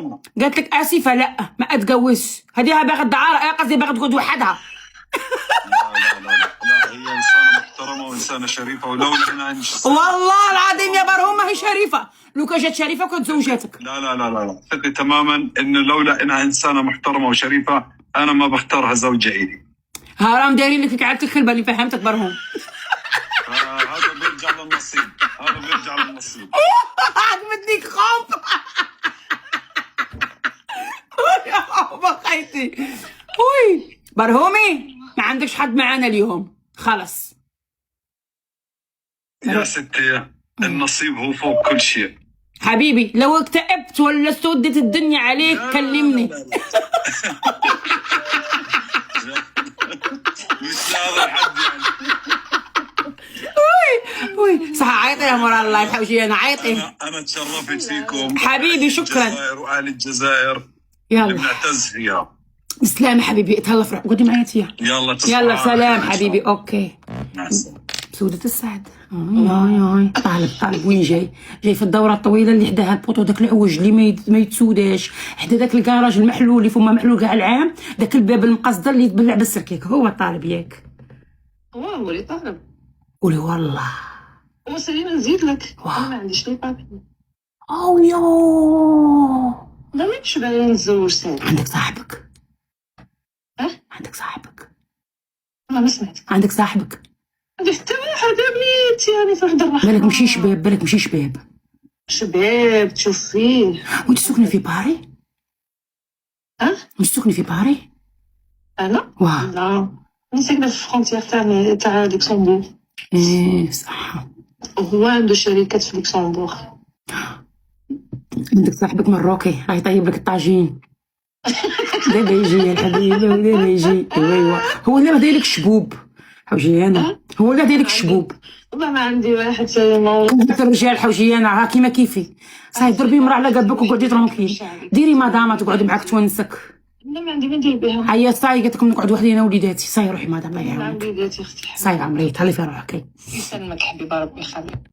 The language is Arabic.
قالت لك اسفه لا ما اتجوزش. هديها باغا الدعاره، قصدي باغا تقعد وحدها. لا هي انسانه محترمه وانسانه شريفه، ولولا انها والله العظيم يا برهوم ما هي شريفه. لو كانت شريفه كنت زوجتك. لا ثقي تماما انه لولا انها انسانه محترمه وشريفه انا ما بختارها زوجه الي. هرام دايرين لك كعادة الخلبه اللي فهمتك برهوم. هذا بيرجع للنصيب، هذا بيرجع للنصيب. عجبتني خامب. يا خامبة خيتي. وي برهومي ما عندكش حد معانا اليوم خلص. يا ستي النصيب هو فوق كل شيء حبيبي. لو اكتئبت ولا سودت الدنيا عليك كلمني. مش هذا الحد يعني. وي صح. عيطي يا مر الله الحوشي. انا عيطي. انا تشرفت فيكم حبيبي شكرا. الجزائر واهل الجزائر يلا بنعتز فيها. بسلامة حبيبي. اتهلا فرح قدي معايا تيا. يلا يلا سلام حبيبي. اوكي مع السلامه. سودة السعد. طالب وين جاي؟ جاي في الدورة الطويلة اللي حداها البوطو داك العوج اللي ما يتسوداش، حدا داك الكراج المحلول اللي فما محلول كاع العام، داك الباب المقصدر اللي يتبلع بالسركيك. هو الطالب ياك؟ هو اللي طالب. قولي والله. وسلينا نزيد لك. انا ما عنديش لي بابي. او يو لا ماكش باغي نتزوج سالم. عندك صاحبك؟ عندك صاحبك؟ ما سمعت. عندك صاحبك؟ عندي حتى واحد بنيت يعني في واحد الرحمة. بالك ماشي شباب، بالك ماشي شباب. شباب تشوف فيه. وانت ساكنة في باري؟ مش ساكنة في باري؟ انا؟ واه لا انا ساكنة في فرونتيير تاع لوكسمبورغ. ايه صح. وهو عنده شركات في لوكسمبورغ. عندك صاحبك مروكي راه يطيب لك الطاجين. دابا يجي يا الحبيبه ودابا يجي. ايوا هو اللي داير لك الشبوب حوجيانه. هو اللي داير لك الشبوب. والله ما عندي واحد سلمى. انت الرجال حوجيانه راه كيما كيفي. صاي ضربي مرا على قلبك وقعدي ترونكيل. ديري مدام تقعد معاك تونسك. لا ما عندي ما ندير بها. هيا صاي قلت لكم نقعد وحدي انا وليداتي. صاي روحي مدام الله لا يعاونك. وليداتي اختي. صاي عمري تهلي في روحك. يسلمك حبيبه ربي يخليك.